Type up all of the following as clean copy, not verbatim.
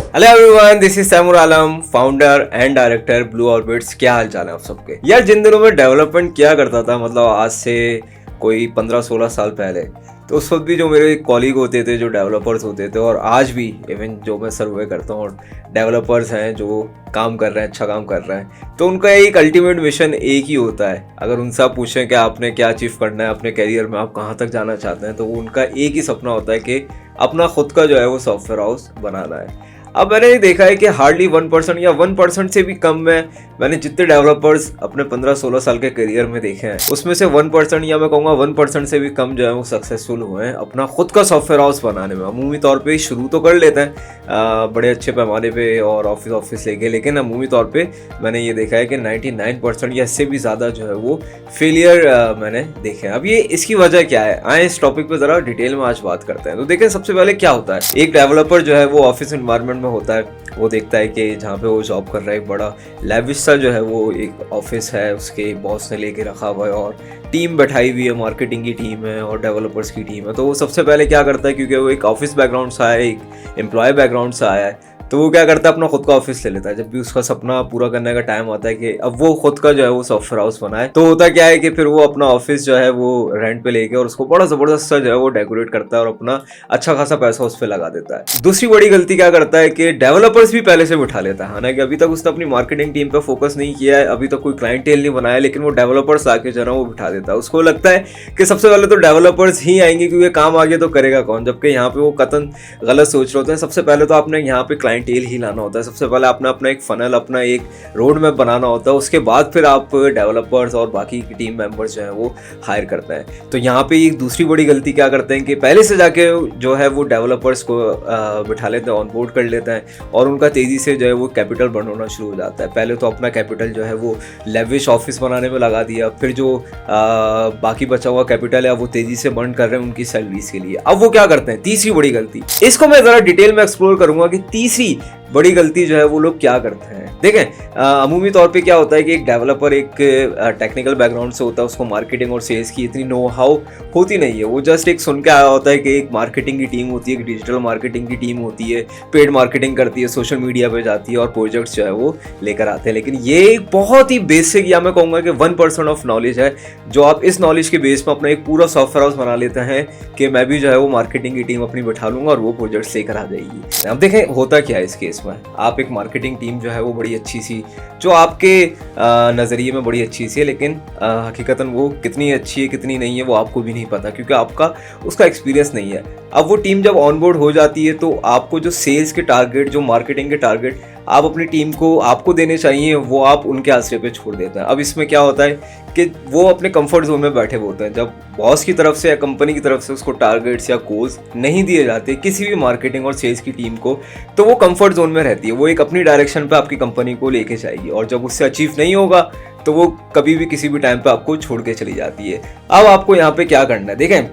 Hello everyone, this is Taimur Alam, founder and director blue orbits. क्या हाल चाल है आप सबके। यार जिन दिनों में डेवलपमेंट किया करता था, मतलब आज से कोई 15-16 साल पहले, तो उस वक्त भी जो मेरे कॉलीग होते थे, जो डेवलपर्स होते थे, और आज भी इवन जो मैं सर्वे करता हूँ और डेवलपर्स हैं जो काम कर रहे हैं, अच्छा काम कर रहे हैं, तो उनका एक अल्टीमेट मिशन एक ही होता है। अगर उनसे आप पूछें कि आपने क्या अचीव करना है अपने करियर में, आप कहाँ तक जाना चाहते हैं, तो उनका एक ही सपना होता है कि अपना खुद का जो है वो सॉफ्टवेयर हाउस बनाना है। अब मैंने ये देखा है कि हार्डली 1% या 1% से भी कम में मैंने जितने डेवलपर्स अपने 15-16 साल के करियर में देखे हैं, उसमें से 1% या मैं कहूँगा 1% से भी कम जो है वो सक्सेसफुल हुए हैं अपना खुद का सॉफ्टवेयर हाउस बनाने में। अमूमी तौर पे शुरू तो कर लेते हैं बड़े अच्छे पैमाने पे और ऑफिस लेके, लेकिन अमूमी तौर पे मैंने ये देखा है कि 99% या इससे भी ज़्यादा जो है वो फेलियर मैंने देखे हैं। अब ये इसकी वजह क्या है, आए इस टॉपिक पे ज़रा डिटेल में आज बात करते हैं। तो देखें, सबसे पहले क्या होता है, एक डेवलपर जो है वो ऑफिस एनवायरनमेंट होता है, वो देखता है कि जहाँ पे वो जॉब कर रहा है एक बड़ा लेविश सा जो है वो एक ऑफिस है, उसके बॉस ने लेके रखा हुआ है और टीम बैठाई हुई है, मार्केटिंग की टीम है और डेवलपर्स की टीम है। तो वो सबसे पहले क्या करता है, क्योंकि वो एक ऑफिस बैकग्राउंड से आया है, एक एम्प्लॉय बैकग्राउंड से आया है, तो वो क्या करता है, अपना खुद का ऑफिस ले लेता है। जब भी उसका सपना पूरा करने का टाइम आता है कि अब वो खुद का जो है वो सॉफ्टवेयर हाउस बनाए, तो होता क्या है कि फिर वो अपना ऑफिस जो है वो रेंट पे लेके और उसको बड़ा जबरदस्त सा जो है वो डेकोरेट करता है और अपना अच्छा खासा पैसा उस पर लगा देता है। दूसरी बड़ी गलती क्या करता है कि डेवलपर्स भी पहले से बिठा लेता है। हालांकि अभी तक उसने अपनी मार्केटिंग टीम पर फोकस नहीं किया है, अभी तक कोई क्लाइंटेल नहीं बनाया, लेकिन वो डेवलपर्स आके जो है वो बिठा देता है। उसको लगता है कि सबसे पहले तो डेवलपर्स ही आएंगे, क्योंकि काम आगे तो करेगा कौन, जबकि यहाँ पे वो कतन गलत सोच रहे होते हैं। सबसे पहले तो आपने यहाँ पे क्लाइंटेल ही लाना होता है, सबसे पहले आपने अपना एक फनल, अपना एक रोड मैप बनाना होता है, उसके बाद फिर आप डेवलपर्स और बाकी की टीम मेंबर्स जो है वो हायर करते हैं। तो यहाँ पे एक दूसरी बड़ी गलती क्या करते हैं कि पहले से जाके जो है वो डेवलपर्स को बिठा लेते हैं, ऑनबोर्ड कर लेते हैं और उनका तेज़ी से जो है वो कैपिटल बर्न होना शुरू हो जाता है। पहले तो अपना कैपिटल जो है वो लेविश ऑफिस बनाने में लगा दिया, फिर जो बाकी बचा हुआ कैपिटल है वो तेज़ी से बर्न कर रहे हैं उनकी सैलरीज के लिए। अब वो क्या करते हैं, तीसरी बड़ी गलती, इसको मैं ज़रा डिटेल में एक्सप्लोर करूँगा कि तीसरी बड़ी गलती जो है वो लोग क्या करते हैं। देखें, अमूमी तौर पे क्या होता है कि एक डेवलपर एक टेक्निकल बैकग्राउंड से होता है, उसको मार्केटिंग और सेल्स की इतनी नो हाउ होती नहीं है। वो जस्ट एक सुन के आया होता है कि एक मार्केटिंग की टीम होती है, एक डिजिटल मार्केटिंग की टीम होती है, पेड मार्केटिंग करती है, सोशल मीडिया पे जाती है और प्रोजेक्ट्स जो है वो लेकर आते हैं। लेकिन ये एक बहुत ही बेसिक, या मैं कहूँगा कि 1% ऑफ नॉलेज है, जो आप इस नॉलेज के बेस पर अपना एक पूरा सॉफ्टवेयर हाउस बना लेते हैं कि मैं भी जो है वो मार्केटिंग की टीम अपनी बैठा लूँगा और वो प्रोजेक्ट्स लेकर आ जाएगी। अब देखें होता क्या है इस केस में, आप एक मार्केटिंग टीम जो है वो बड़ी अच्छी सी, जो आपके नज़रिए में बड़ी अच्छी सी है, लेकिन हकीकतन वो कितनी अच्छी है कितनी नहीं है वो आपको भी नहीं पता, क्योंकि आपका उसका एक्सपीरियंस नहीं है। अब वो टीम जब ऑनबोर्ड हो जाती है तो आपको जो सेल्स के टारगेट, जो मार्केटिंग के टारगेट आप अपनी टीम को आपको देने चाहिए, वो आप उनके आसरे पे छोड़ देते हैं। अब इसमें क्या होता है कि वो अपने कंफर्ट जोन में बैठे होते हैं। जब बॉस की तरफ से या कंपनी की तरफ से उसको टारगेट्स या गोल्स नहीं दिए जाते किसी भी मार्केटिंग और सेल्स की टीम को, तो वो कंफर्ट जोन में रहती है, वो एक अपनी डायरेक्शन पे आपकी कंपनी को लेके जाएगी, और जब उससे अचीव नहीं होगा तो वो कभी भी किसी भी टाइम पे आपको छोड़ के चली जाती है। अब आपको यहाँ पे क्या करना है, देखें,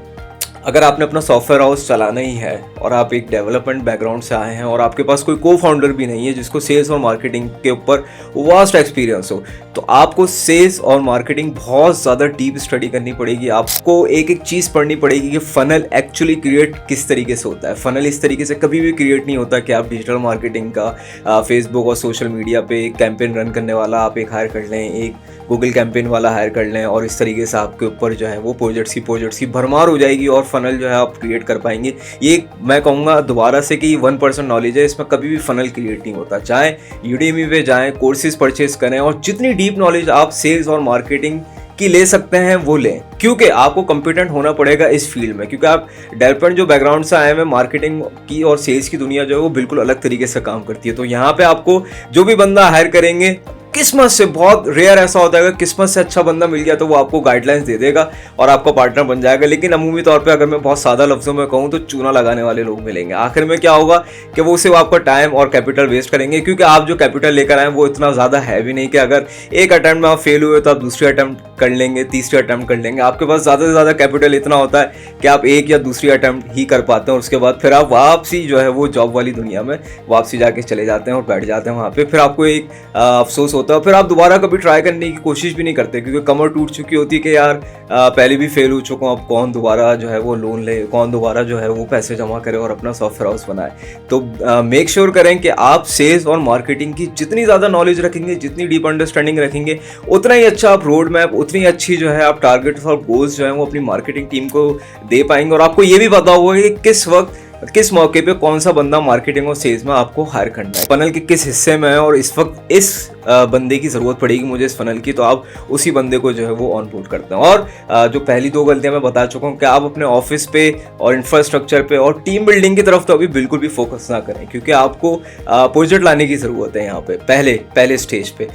अगर आपने अपना सॉफ्टवेयर हाउस चलाना ही है और आप एक डेवलपमेंट बैकग्राउंड से आए हैं और आपके पास कोई को फाउंडर भी नहीं है जिसको सेल्स और मार्केटिंग के ऊपर वास्ट एक्सपीरियंस हो, तो आपको सेल्स और मार्केटिंग बहुत ज़्यादा डीप स्टडी करनी पड़ेगी। आपको एक एक चीज़ पढ़नी पड़ेगी कि फ़नल एक्चुअली क्रिएट किस तरीके से होता है। फ़नल इस तरीके से कभी भी क्रिएट नहीं होता कि आप डिजिटल मार्केटिंग का फेसबुक और सोशल मीडिया पे एक कैंपेन रन करने वाला आप एक हायर कर लें, एक गूगल कैंपेन वाला हायर कर लें, और इस तरीके से आपके ऊपर जो है वो प्रोजेक्ट्स की भरमार हो जाएगी और फनल जो है आप क्रिएट कर पाएंगे। ये मैं कहूँगा दोबारा से कि 1% नॉलेज है, इसमें कभी भी फनल क्रिएट नहीं होता। चाहे यूडेमी पे जाएँ, कोर्सेज परचेज करें और जितनी डीप नॉलेज आप सेल्स और मार्केटिंग की ले सकते हैं वो लें, क्योंकि आपको कॉम्पिटेंट होना पड़ेगा इस फील्ड में, क्योंकि आप डेवलपमेंट जो बैकग्राउंड से आए हैं, मार्केटिंग की और सेल्स की दुनिया जो है वो बिल्कुल अलग तरीके से काम करती है। तो यहाँ पे आपको जो भी बंदा हायर करेंगे, किस्मत से, बहुत रेयर ऐसा होता है कि किस्मत से अच्छा बंदा मिल गया तो वो आपको गाइडलाइंस दे देगा और आपका पार्टनर बन जाएगा। लेकिन अमूमी तौर पे अगर मैं बहुत सादा लफ्ज़ों में कहूँ तो चूना लगाने वाले लोग मिलेंगे। आखिर में क्या होगा कि वो सिर्फ आपका टाइम और कैपिटल वेस्ट करेंगे, क्योंकि आप जो कैपिटल लेकर आए वो इतना ज़्यादा है भी नहीं कि अगर एक अटैम्प्ट में आप फेल हुए तो आप दूसरे अटैम्प्ट कर लेंगे, तीसरी अटैम्प्ट कर लेंगे। आपके पास ज़्यादा से ज़्यादा कैपिटल इतना होता है कि आप एक या दूसरी अटैम्प्ट ही कर पाते हैं और उसके बाद फिर आप वापसी जो है वो जॉब वाली दुनिया में वापसी जाके चले जाते हैं और बैठ जाते हैं वहाँ पे। फिर आपको एक अफसोस होता है, फिर आप दोबारा कभी ट्राई करने की कोशिश भी नहीं करते क्योंकि कमर टूट चुकी होती है कि यार पहले भी फेल हो चुका हूँ, अब कौन दोबारा जो है वो लोन ले, कौन दोबारा जो है वो पैसे जमा करे और अपना सॉफ्टवेयर हाउस बनाए। तो मेक श्योर करें कि आप सेल्स और मार्केटिंग की जितनी ज़्यादा नॉलेज रखेंगे, जितनी डीप अंडरस्टैंडिंग रखेंगे, उतना ही अच्छा आप रोड मैप, उतनी अच्छी जो है आप टारगेट्स और गोल्स जो है वो अपनी मार्केटिंग टीम को दे पाएंगे। और आपको ये भी पता होगा कि किस वक्त, किस मौके पे कौन सा बंदा मार्केटिंग और सेल्स में आपको हायर करना है, फनल के किस हिस्से में है और इस वक्त इस बंदे की ज़रूरत पड़ेगी मुझे इस फनल की, तो आप उसी बंदे को जो है वो ऑन बोर्ड करते हैं। और जो पहली दो गलतियां मैं बता चुका हूँ कि आप अपने ऑफिस पे और इंफ्रास्ट्रक्चर पे और टीम बिल्डिंग की तरफ तो अभी बिल्कुल भी फोकस ना करें क्योंकि आपको प्रोजेक्ट लाने की ज़रूरत है यहाँ पे पहले स्टेज पे।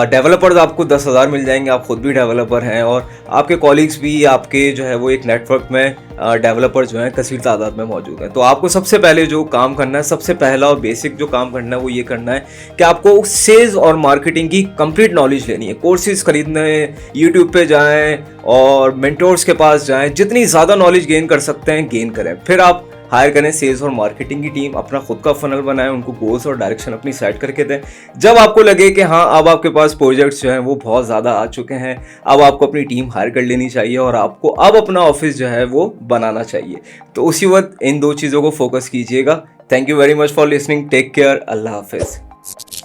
डेवलपर्स आपको 10,000 मिल जाएंगे, आप खुद भी डेवलपर हैं और आपके कॉलीग्स भी आपके जो है वो एक नेटवर्क में डेवलपर जो हैं कसीर तादाद में मौजूद हैं। तो आपको सबसे पहले जो काम करना है, सबसे पहला और बेसिक जो काम करना है वो ये करना है कि आपको सेल्स और मार्केटिंग की कंप्लीट नॉलेज लेनी है। कोर्सेज खरीदने, यूट्यूब पे जाएं और मेंटोर्स के पास जाएं, जितनी ज़्यादा नॉलेज गेन कर सकते हैं गेन करें। फिर आप हायर करें सेल्स और मार्केटिंग की टीम, अपना खुद का फनल बनाएं, उनको गोल्स और डायरेक्शन अपनी सेट करके दें। जब आपको लगे कि हाँ अब आपके पास प्रोजेक्ट्स जो हैं वो बहुत ज़्यादा आ चुके हैं, अब आपको अपनी टीम हायर कर लेनी चाहिए और आपको अब अपना ऑफिस जो है वो बनाना चाहिए। तो उसी वक्त इन दो चीज़ों को फोकस कीजिएगा। Thank you very much for listening, take care, अल्लाह हाफिज़।